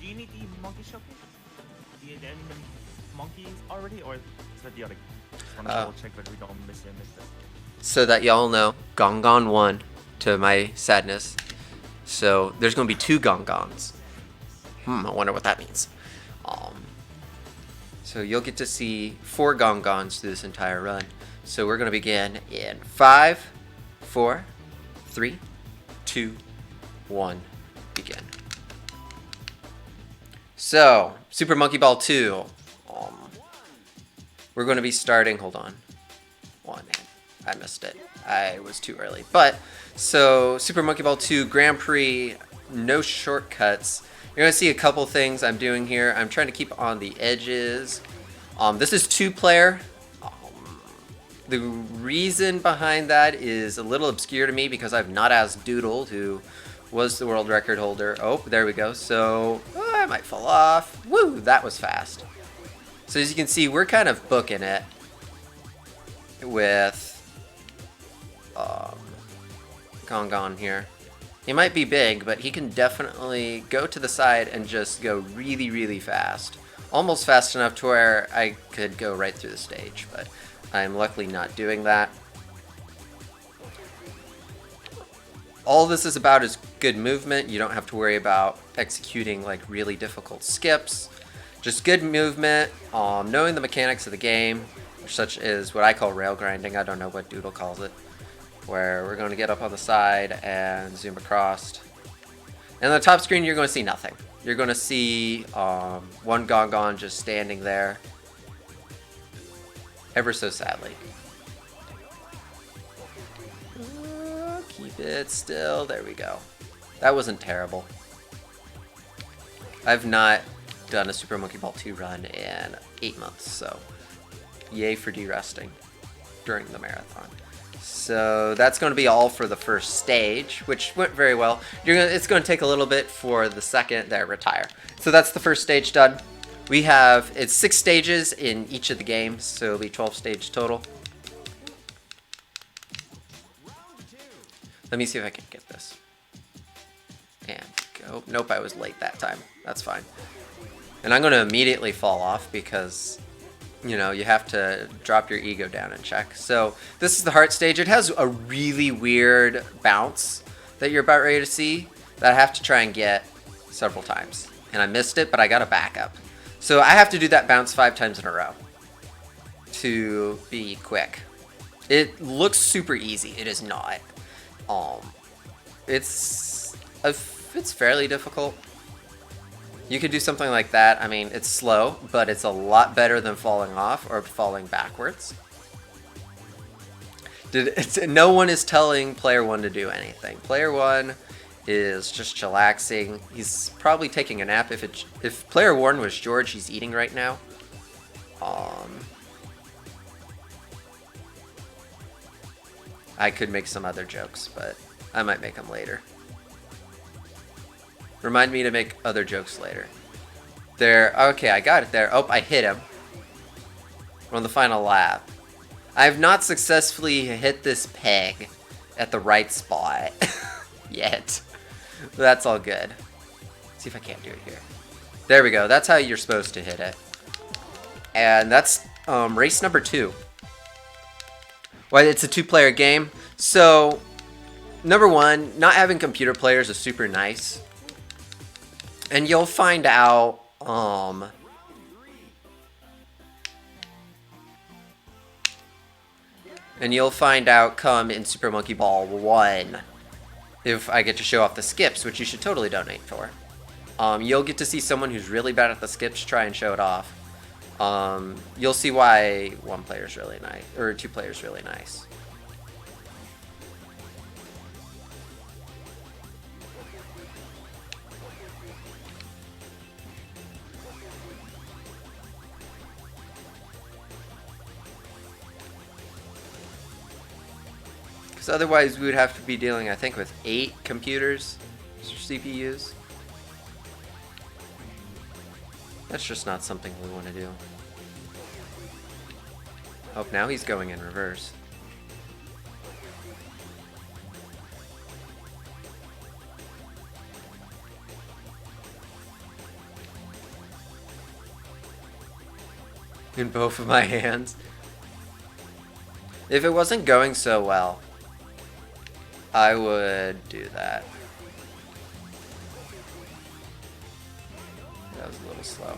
you need the monkey showcase? Do you any monkeys already, or is that the other? Just want to double check that we don't miss it. So that y'all know, Gongon won, to my sadness. So there's going to be 2 Gongons. I wonder what that means. So you'll get to see 4 Gongons through this entire run. So we're going to begin in 5, 4, 3, 2, 1, begin. So, Super Monkey Ball 2. We're going to be starting, hold on. 1, I missed it. I was too early. But, so, Super Monkey Ball 2 Grand Prix, no shortcuts. You're going to see a couple things I'm doing here. I'm trying to keep on the edges. This is 2-player. The reason behind that is a little obscure to me because I've not asked Doodle, who was the world record holder. Oh, there we go. So, I might fall off. Woo, that was fast. So as you can see, we're kind of booking it with Gongon here. He might be big, but he can definitely go to the side and just go really, really fast. Almost fast enough to where I could go right through the stage, but I'm luckily not doing that. All this is about is good movement. You don't have to worry about executing like really difficult skips. Just good movement, knowing the mechanics of the game, such as what I call rail grinding. I don't know what Doodle calls it. Where we're going to get up on the side and zoom across. And on the top screen, you're going to see nothing. You're going to see one Gongon just standing there, ever so sadly. Keep it still. There we go. That wasn't terrible. I've not done a Super Monkey Ball 2 run in 8 months, so yay for de-resting during the marathon. So that's going to be all for the first stage, which went very well. It's going to take a little bit for the second there retire. So that's the first stage done. We have, it's 6 stages in each of the games, so it'll be 12 stage total. Let me see if I can get this. And go. Nope, I was late that time. That's fine. And I'm going to immediately fall off because, you know, you have to drop your ego down and check. So this is the heart stage. It has a really weird bounce that you're about ready to see that I have to try and get several times. And I missed it, but I got a backup. So I have to do that bounce 5 times in a row to be quick. It looks super easy. It is not. It's fairly difficult. You could do something like that. I mean, it's slow, but it's a lot better than falling off or falling backwards. No one is telling player 1 to do anything. Player 1 is just chillaxing. He's probably taking a nap. If player 1 was George, he's eating right now. I could make some other jokes, but I might make them later. Remind me to make other jokes later. There, okay, I got it there. Oh, I hit him. We're on the final lap. I have not successfully hit this peg at the right spot yet. But that's all good. Let's see if I can't do it here. There we go. That's how you're supposed to hit it. And that's race number 2. Well, it's a 2-player game. So, number 1, not having computer players is super nice. And you'll find out, come in Super Monkey Ball 1 if I get to show off the skips, which you should totally donate for. You'll get to see someone who's really bad at the skips try and show it off. You'll see why 1 player is really nice, or 2 players really nice. Because otherwise we would have to be dealing, I think, with 8 computers, or CPUs. That's just not something we want to do. Oh, now he's going in reverse. in both of my hands. If it wasn't going so well, I would do that. That was a little slow.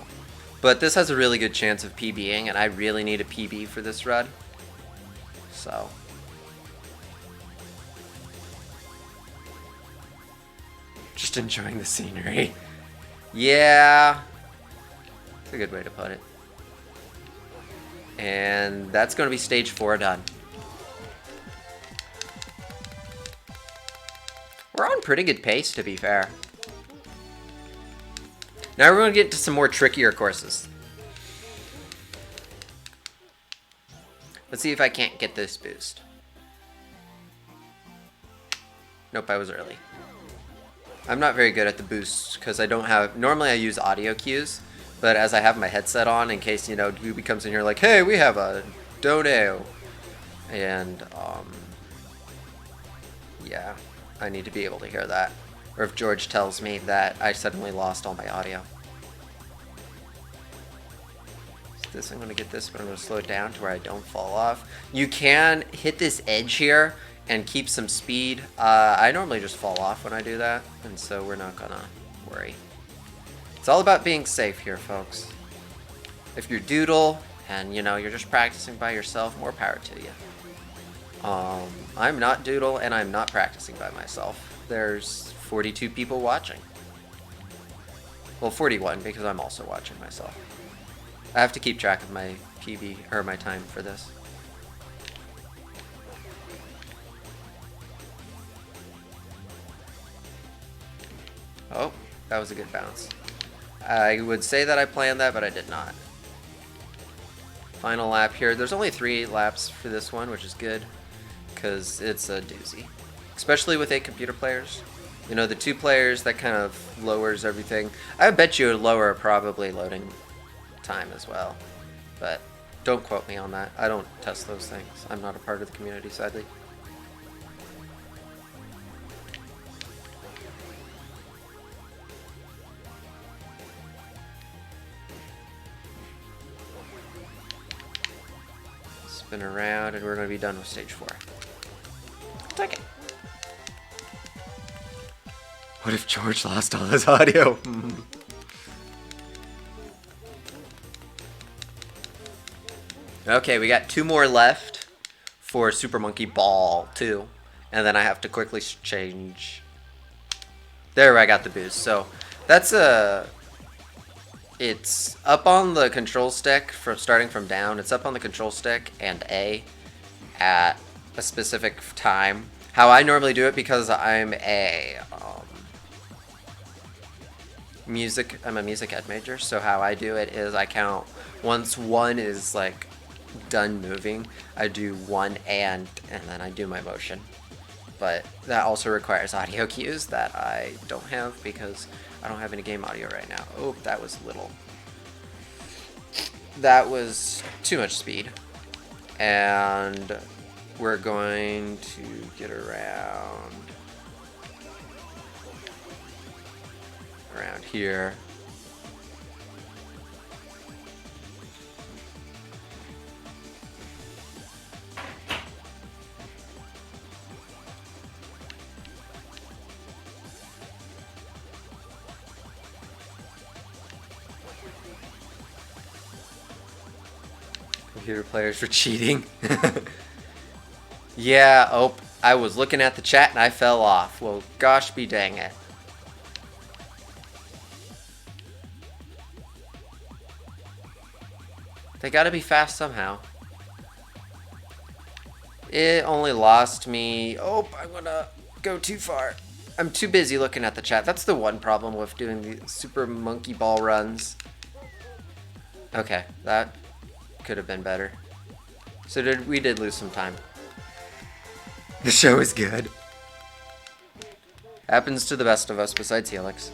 But this has a really good chance of PBing, and I really need a PB for this run. So. Just enjoying the scenery. Yeah. That's a good way to put it. And that's going to be stage 4 done. We're on pretty good pace, to be fair. Now we're going to get to some more trickier courses. Let's see if I can't get this boost. Nope, I was early. I'm not very good at the boosts because I don't have... Normally I use audio cues, but as I have my headset on, in case, you know, Gooby comes in here like, hey, we have a dodo. And, yeah, I need to be able to hear that. Or if George tells me that I suddenly lost all my audio. I'm going to get this, but I'm going to slow it down to where I don't fall off. You can hit this edge here and keep some speed. I normally just fall off when I do that, and so we're not going to worry. It's all about being safe here, folks. If you're Doodle and, you know, you're just practicing by yourself, more power to you. I'm not Doodle, and I'm not practicing by myself. There's 42 people watching. Well, 41, because I'm also watching myself. I have to keep track of my PB, or my time for this. Oh, that was a good bounce. I would say that I planned that, but I did not. Final lap here. There's only 3 laps for this one, which is good, because it's a doozy. Especially with 8 computer players. You know, the 2 players, that kind of lowers everything. I bet you it would lower probably loading time as well, but don't quote me on that. I don't test those things. I'm not a part of the community, sadly. Spin around, and we're going to be done with stage 4. Take it. What if George lost all his audio? Okay, we got 2 more left for Super Monkey Ball 2. And then I have to quickly change. There, I got the boost. So, that's a... It's up on the control stick, from starting from down. It's up on the control stick and A at a specific time. How I normally do it, because I'm a... I'm a music ed major, so how I do it is I count once 1 is like done moving, I do 1 and then I do my motion. But that also requires audio cues that I don't have because I don't have any game audio right now. Oh, that was little. That was too much speed. And we're going to get around here. Computer players were cheating. Yeah, oh, I was looking at the chat and I fell off. Well, gosh be dang it. They gotta be fast somehow. It only lost me... Oh, I'm gonna go too far. I'm too busy looking at the chat. That's the one problem with doing the Super Monkey Ball runs. Okay, that could have been better. So we did lose some time. The show is good. Happens to the best of us besides Helix.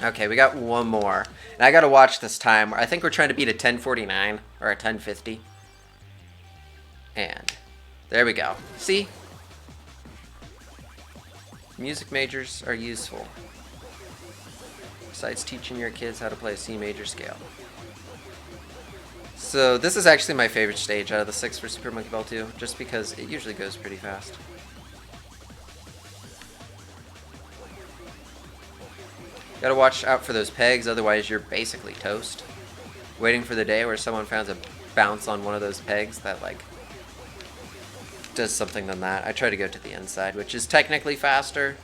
Okay, we got 1 more. And I gotta watch this time. I think we're trying to beat a 10:49 or a 10:50. And there we go. See? Music majors are useful. besides teaching your kids how to play a C major scale. So this is actually my favorite stage out of the 6 for Super Monkey Ball 2, just because it usually goes pretty fast. Gotta watch out for those pegs, otherwise you're basically toast. Waiting for the day where someone finds a bounce on one of those pegs that, like, does something than that. I try to go to the inside, which is technically faster.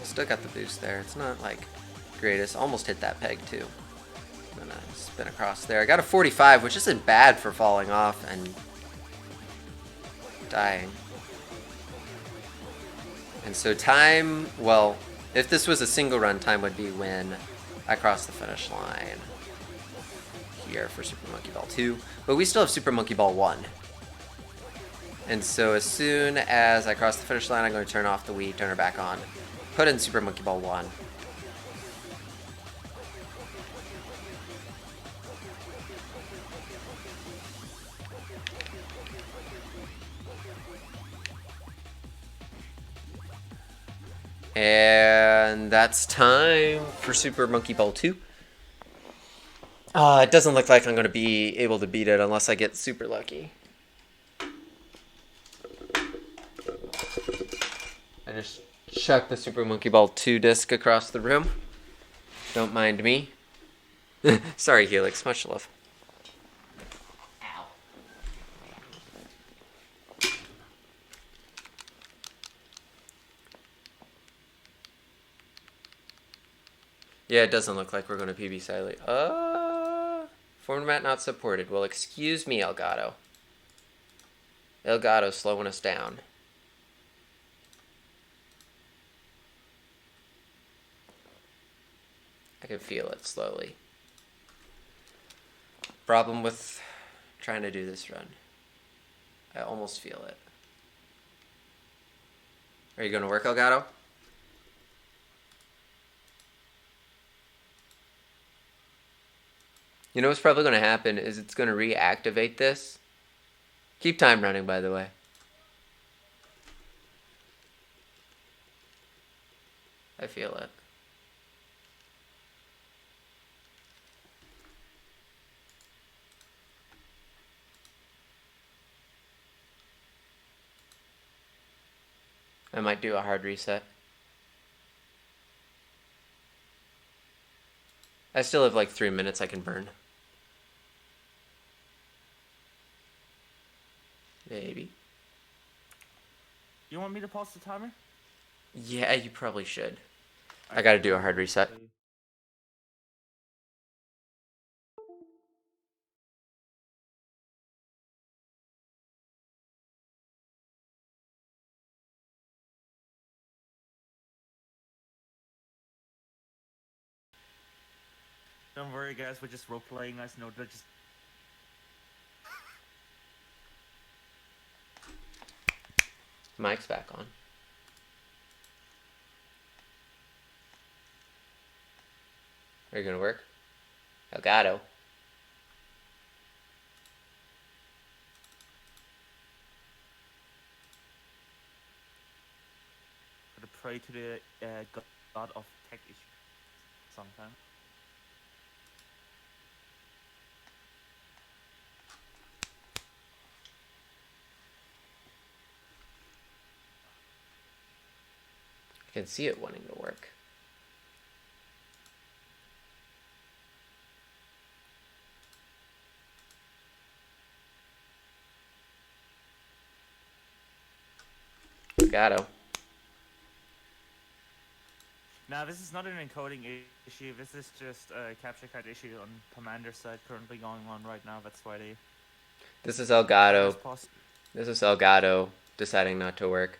Still got the boost there. It's not, like, greatest. Almost hit that peg, too. I'm gonna spin across there. I got a 45, which isn't bad for falling off and dying. And so time, well, if this was a single run, time would be when I cross the finish line here for Super Monkey Ball 2. But we still have Super Monkey Ball 1. And so as soon as I cross the finish line, I'm going to turn off the Wii, turn her back on, put in Super Monkey Ball 1. And that's time for Super Monkey Ball 2. It doesn't look like I'm going to be able to beat it unless I get super lucky. I just chucked the Super Monkey Ball 2 disc across the room. Don't mind me. Sorry, Helix. Much love. Yeah, it doesn't look like we're going to PB Siley. Format not supported. Well, excuse me, Elgato. Elgato's slowing us down. I can feel it slowly. Problem with trying to do this run. I almost feel it. Are you going to work, Elgato? You know what's probably going to happen is it's going to reactivate this. Keep time running, by the way. I feel it. I might do a hard reset. I still have like 3 minutes I can burn. Maybe. You want me to pause the timer? Yeah, you probably should. I gotta do a hard reset. Don't worry, guys. We're just role playing. Guys, no, they're just. Mic's back on. Are you gonna work? Elgato. To pray to the god of tech issues. Sometimes. I can see it wanting to work. Elgato. Now, this is not an encoding issue. This is just a capture card issue on Commander's side currently going on right now. That's why they. This is Elgato. This is Elgato deciding not to work.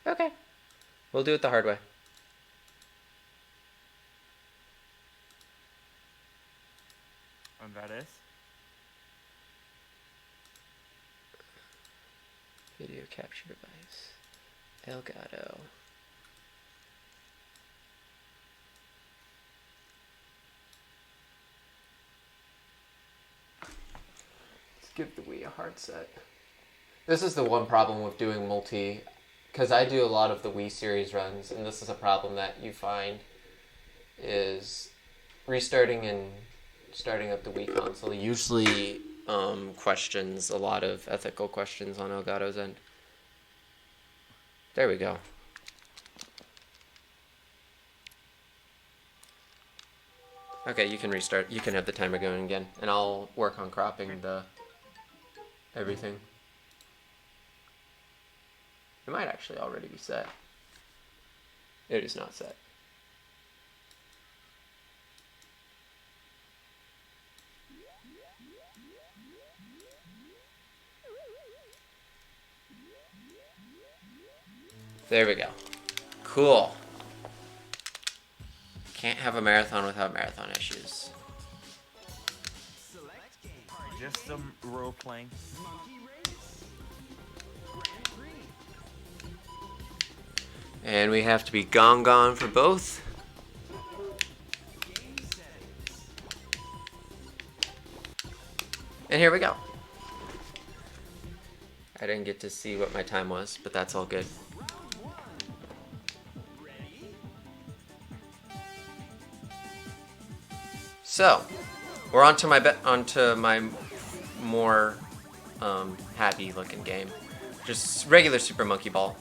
Okay. We'll do it the hard way. And that is? Video capture device. Elgato. give the Wii a hard set. This is the one problem with doing multi, because I do a lot of the Wii series runs, and this is a problem that you find is restarting and starting up the Wii console usually questions a lot of ethical questions on Elgato's end. There we go. Okay, you can restart. You can have the timer going again, and I'll work on cropping the everything. It might actually already be set. It is not set. There we go. Cool. Can't have a marathon without marathon issues. Just some role playing. And we have to be gone for both. And here we go. I didn't get to see what my time was, but that's all good. So, we're onto my more happy looking game. Just regular Super Monkey Ball.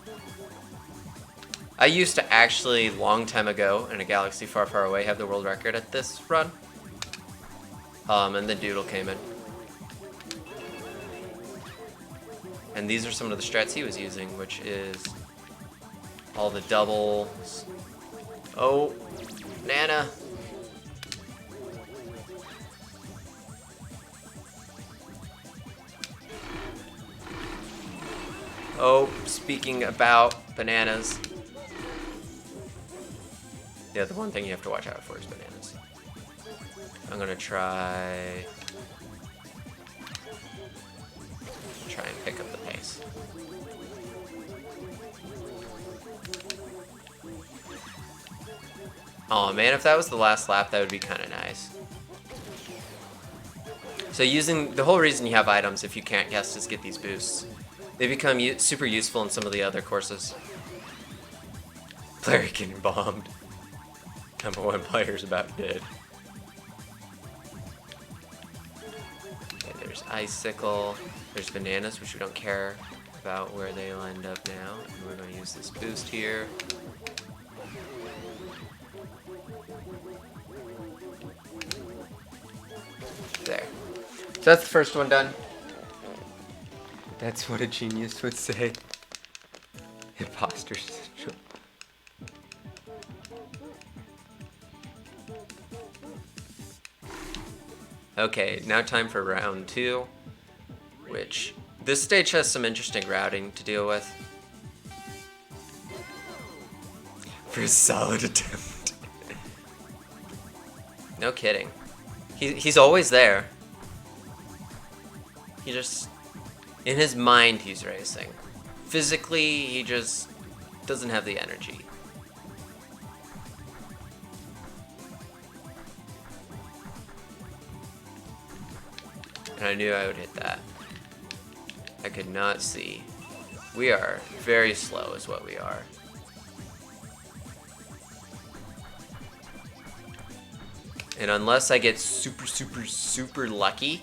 I used to actually, long time ago, in a galaxy far, far away, have the world record at this run. And then Doodle came in. And these are some of the strats he was using, which is all the doubles. Oh, Nana. Oh, speaking about bananas. Yeah, the one thing you have to watch out for is bananas. I'm gonna try and pick up the pace. Oh man, if that was the last lap, that would be kind of nice. So using the whole reason you have items, if you can't guess, is get these boosts. They become super useful in some of the other courses. Player getting bombed. Number one player's about dead. Okay, there's Icicle. There's bananas, which we don't care about where they end up now. And we're going to use this boost here. There. So that's the first one done. That's what a genius would say. Imposter syndrome. Okay, now time for round 2, which this stage has some interesting routing to deal with. For a solid attempt. No kidding. He's always there. He just, in his mind, he's racing. Physically, he just doesn't have the energy. And I knew I would hit that. I could not see. We are very slow is what we are. And unless I get super, super, super lucky,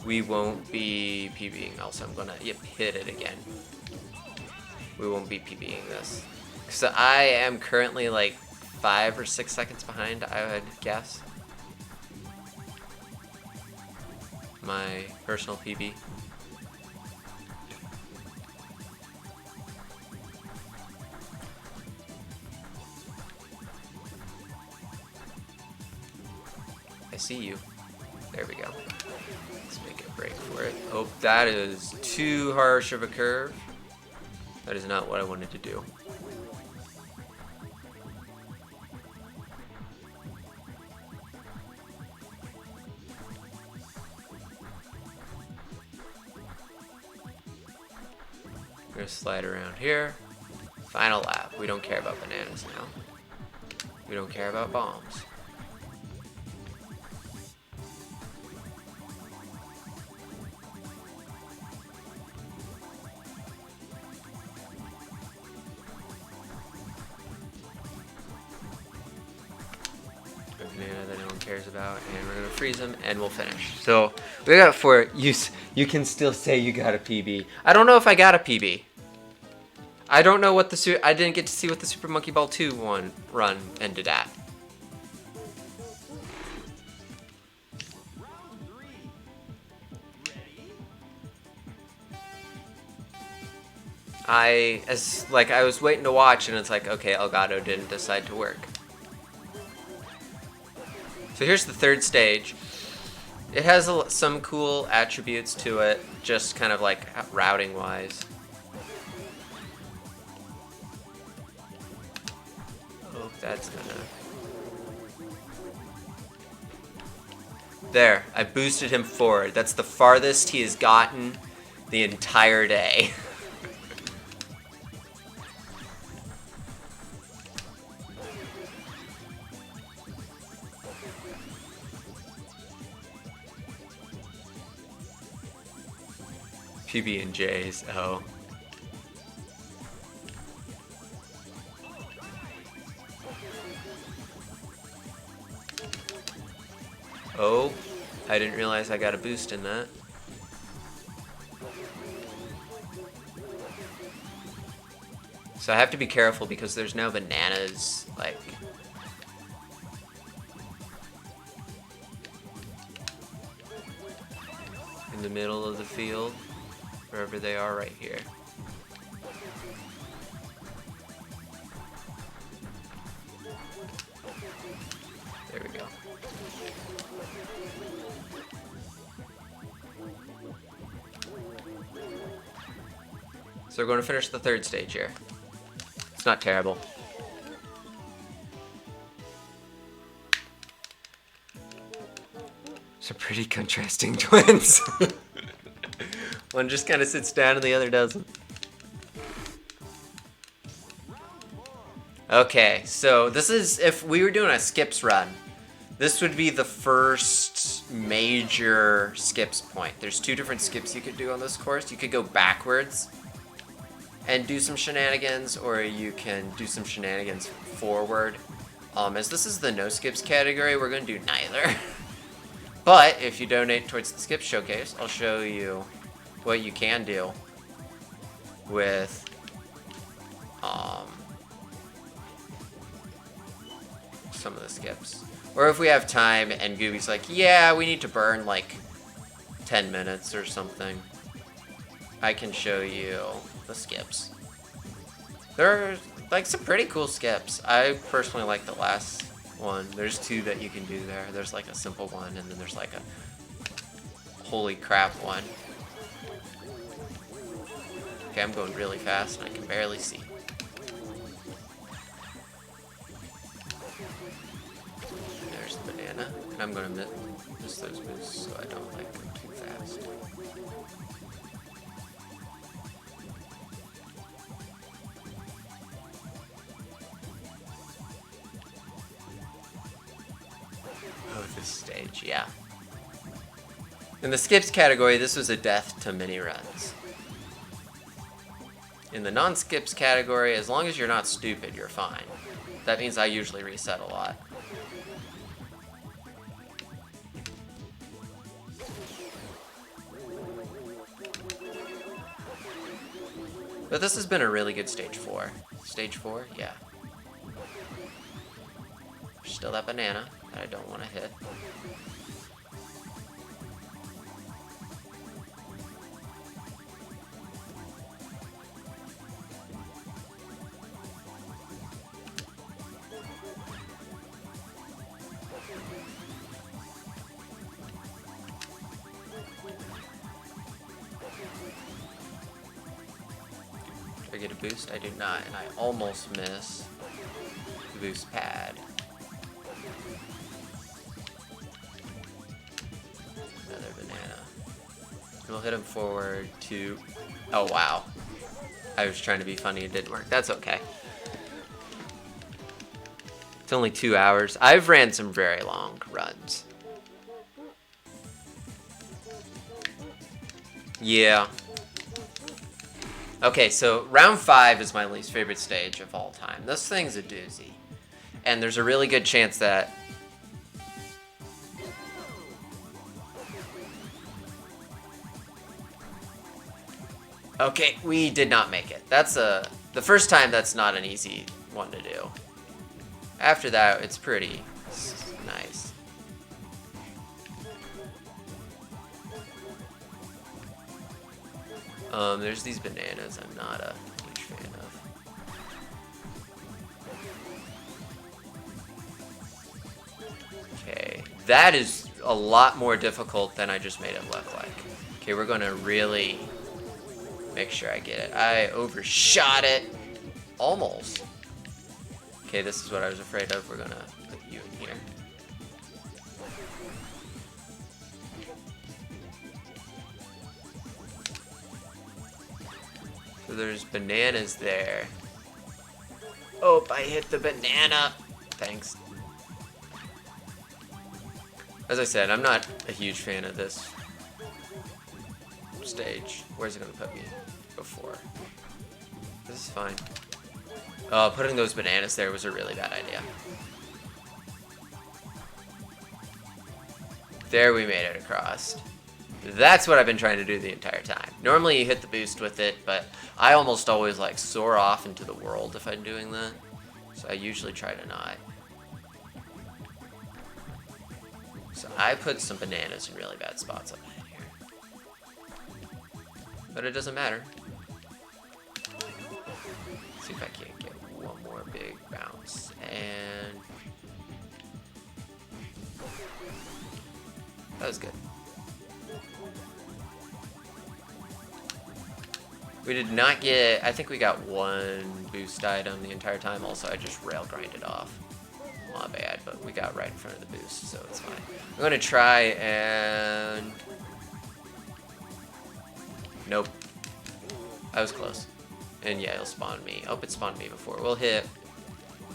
we won't be PBing, else I'm gonna hit it again. We won't be PBing this. So I am currently like 5 or 6 seconds behind, I would guess. My personal PB. I see you. There we go. Let's make a break for it. Oh, that is too harsh of a curve. That is not what I wanted to do. I'm gonna slide around here. Final lap. We don't care about bananas now. We don't care about bombs. Banana that no one cares about, and we're gonna freeze them, and we'll finish. So we got 4. You can still say you got a PB. I don't know if I got a PB. I don't know what I didn't get to see what the Super Monkey Ball 2 run ended at. I was waiting to watch, and it's like, okay, Elgato didn't decide to work. So here's the third stage. It has some cool attributes to it, just kind of like routing wise. Oh, that's gonna... There, I boosted him forward. That's the farthest he has gotten the entire day. PB and J's. Oh. Oh, I didn't realize I got a boost in that. So I have to be careful because there's no bananas, like... in the middle of the field. Wherever they are right here. There we go. So we're going to finish the third stage here. It's not terrible. Some pretty contrasting twins. One just kind of sits down and the other doesn't. Okay, so this is, if we were doing a skips run, this would be the first major skips point. There's 2 different skips you could do on this course. You could go backwards and do some shenanigans, or you can do some shenanigans forward. As this is the no skips category, we're going to do neither. But if you donate towards the skips showcase, I'll show you what you can do with some of the skips. Or if we have time and Gooby's like, yeah, we need to burn like 10 minutes or something, I can show you the skips. There are like some pretty cool skips. I personally like the last one. There's 2 that you can do there. There's like a simple one, and then there's like a holy crap one. Okay, I'm going really fast and I can barely see. There's the banana, and I'm gonna miss those moves so I don't like them too fast. Oh, this stage, yeah. In the skips category, this was a death to mini runs. In the non-skips category, as long as you're not stupid, you're fine. That means I usually reset a lot. But this has been a really good stage 4. Stage 4? Yeah. Still that banana that I don't want to hit. Do I get a boost? I do not, and I almost miss the boost pad. Another banana. We'll hit him forward to... Oh, wow. I was trying to be funny, it didn't work. That's okay. It's only 2 hours. I've ran some very long runs. Yeah. Okay, so round 5 is my least favorite stage of all time. This thing's a doozy. And there's a really good chance that... Okay, we did not make it. That's the first time that's not an easy one to do. After that, it's pretty nice. There's these bananas I'm not a huge fan of. Okay, that is a lot more difficult than I just made it look like. Okay, we're gonna really make sure I get it. I overshot it. Almost. Okay, this is what I was afraid of. We're gonna put you in here. So there's bananas there. Oh, I hit the banana. Thanks. As I said, I'm not a huge fan of this stage. Where's it gonna put me before? This is fine. Putting those bananas there was a really bad idea. There, we made it across. That's what I've been trying to do the entire time. Normally you hit the boost with it, but I almost always like soar off into the world if I'm doing that. So I usually try to not. So I put some bananas in really bad spots up in here. But it doesn't matter. Let's see if I can't get one more big bounce. And that was good. We did not get, I think we got one boost item the entire time. Also, I just rail grinded off. Not bad, but we got right in front of the boost, so it's fine. I'm gonna try and... Nope. I was close. And yeah, it'll spawn me. Oh, it spawned me before. We'll hit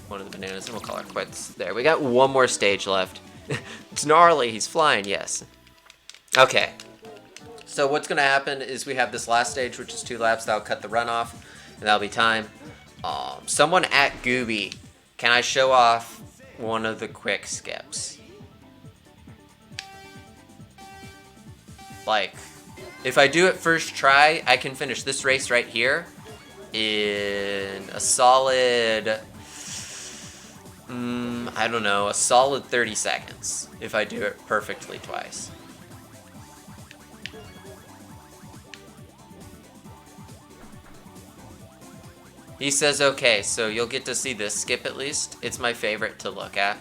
one of the bananas and we'll call it quits. There, we got one more stage left. It's gnarly, he's flying, yes. Okay. So what's gonna happen is we have this last stage, which is 2 laps. That'll cut the run off, and that'll be time. Someone at Gooby, can I show off one of the quick skips? Like, if I do it first try, I can finish this race right here in a solid, I don't know, a solid 30 seconds if I do it perfectly twice. He says, okay, so you'll get to see this skip at least. It's my favorite to look at.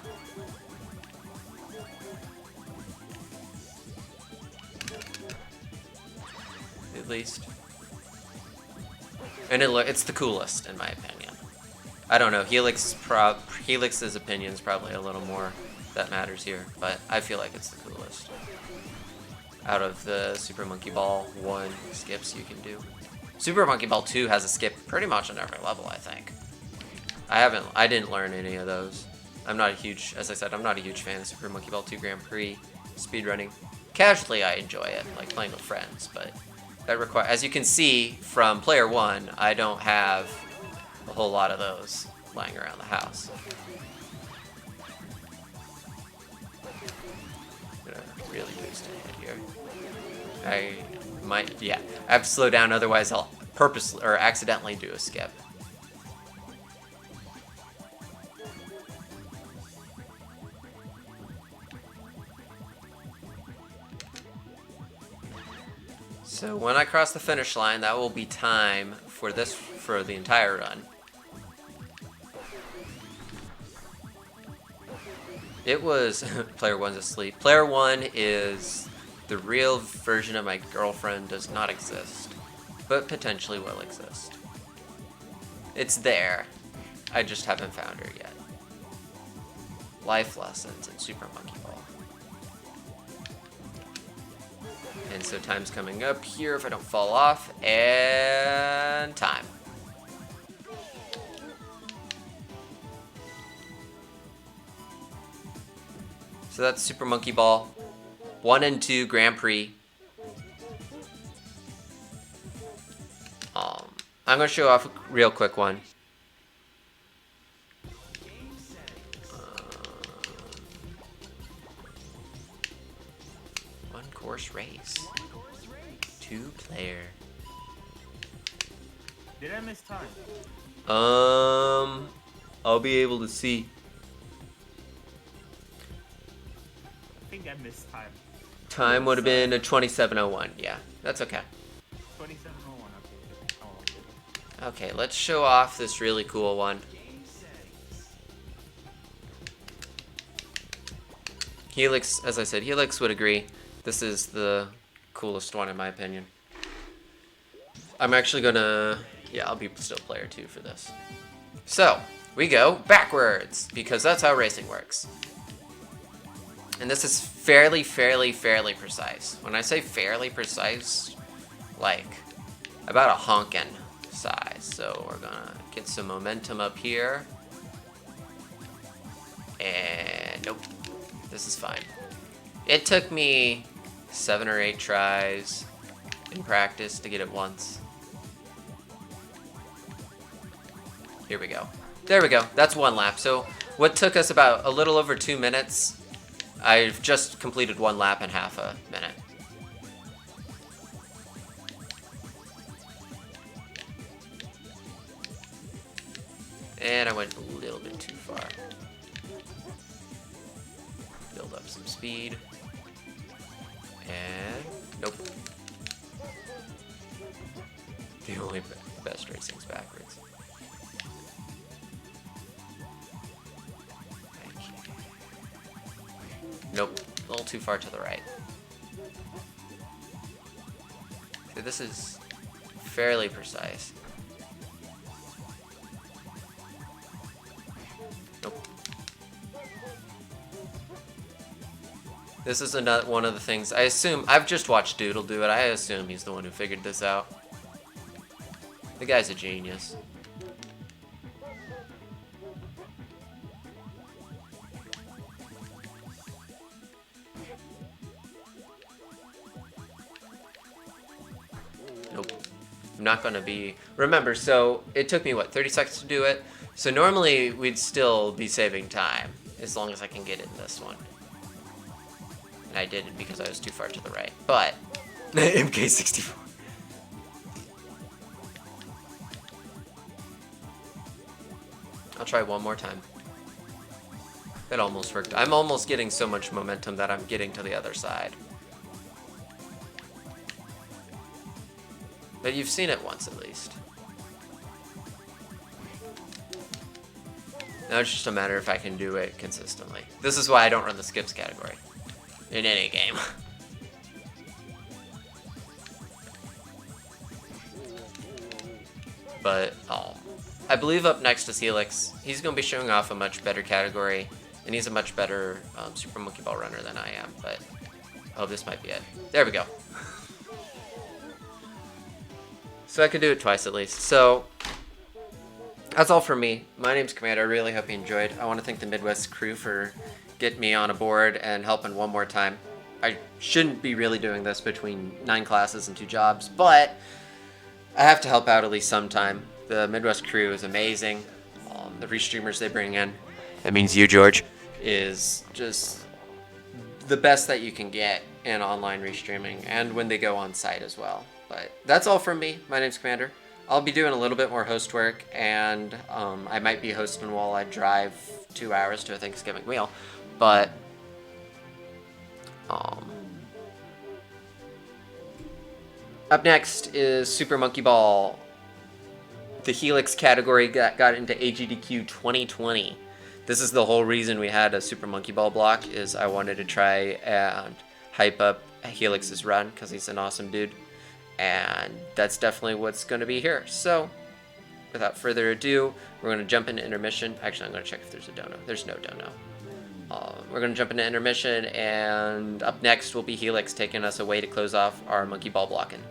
At least. And it's the coolest, in my opinion. I don't know, Helix's opinion is probably a little more that matters here, but I feel like it's the coolest. Out of the Super Monkey Ball 1 skips you can do. Super Monkey Ball 2 has a skip pretty much on every level, I think. I didn't learn any of those. I'm not a huge, as I said, I'm not a huge fan of Super Monkey Ball 2 Grand Prix speedrunning. Casually, I enjoy it, like playing with friends, but that as you can see from player 1, I don't have a whole lot of those lying around the house. I'm gonna really boost ahead here. I have to slow down, otherwise I'll purposely or accidentally do a skip. So when I cross the finish line, that will be time for the entire run. It was player 1's asleep. Player 1 is the real version of my girlfriend does not exist, but potentially will exist. It's there. I just haven't found her yet. Life lessons in Super Monkey Ball. And so time's coming up here if I don't fall off, and time. So that's Super Monkey Ball 1 and 2 Grand Prix. I'm going to show off a real quick one. One course race. 2 player. Did I miss time? I'll be able to see. I think I missed time. Time would have been a 27:01. Yeah, that's okay. 27:01. Okay. Oh. Okay, let's show off this really cool one. Helix, as I said, Helix would agree. This is the coolest one in my opinion. I'm actually gonna, yeah, I'll be still player 2 for this. So, we go backwards, because that's how racing works. And this is fairly precise. When I say fairly precise, like about a honkin' size. So we're gonna get some momentum up here. And nope, this is fine. It took me 7 or 8 tries in practice to get it once. Here we go. There we go. That's 1 lap. So what took us about a little over 2 minutes, I've just completed 1 lap in half a minute. And I went a little bit too far. Build up some speed. And nope. The only best racing's backwards. Nope, a little too far to the right. So this is fairly precise. Nope. This is another one of the things, I assume, I've just watched Doodle do it, I assume he's the one who figured this out. The guy's a genius. Nope. I'm not gonna be... Remember, so it took me, what, 30 seconds to do it? So normally we'd still be saving time, as long as I can get in this one. And I didn't because I was too far to the right. But, MK64. I'll try one more time. That almost worked. I'm almost getting so much momentum that I'm getting to the other side. But you've seen it once at least. Now it's just a matter if I can do it consistently. This is why I don't run the skips category in any game. But I believe up next is Helix. He's going to be showing off a much better category, and he's a much better Super Monkey Ball runner than I am. But oh, this might be it. There we go. So I could do it twice at least. So that's all from me. My name's Commander. I really hope you enjoyed. I want to thank the Midwest crew for getting me on a board and helping one more time. I shouldn't be really doing this between 9 classes and 2 jobs, but I have to help out at least sometime. The Midwest crew is amazing. The restreamers they bring in, that means you, George, is just the best that you can get in online restreaming, and when they go on site as well. But that's all from me. My name's Commander. I'll be doing a little bit more host work, and I might be hosting while I drive 2 hours to a Thanksgiving meal. But up next is Super Monkey Ball. The Helix category got into AGDQ 2020. This is the whole reason we had a Super Monkey Ball block, is I wanted to try and hype up Helix's run, because he's an awesome dude. And that's definitely what's going to be here. So, without further ado, we're going to jump into intermission. Actually, I'm going to check if there's a dono. There's no dono. We're going to jump into intermission, and up next will be Helix taking us away to close off our Monkey Ball blocking.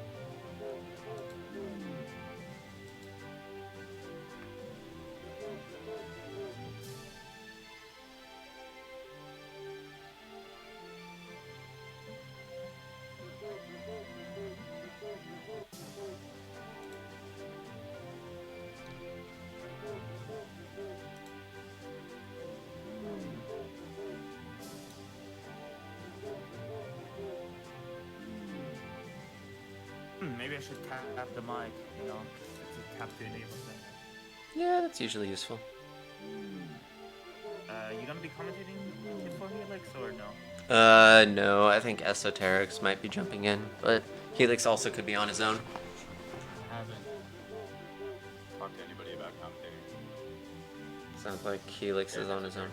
Maybe I should tap the mic, you know, to tap to enable thing. Yeah, that's usually useful. You gonna be commentating before Helix or no? No, I think Esoterics might be jumping in, but Helix also could be on his own. I haven't talked to anybody about commentating. Sounds like Helix is on his own.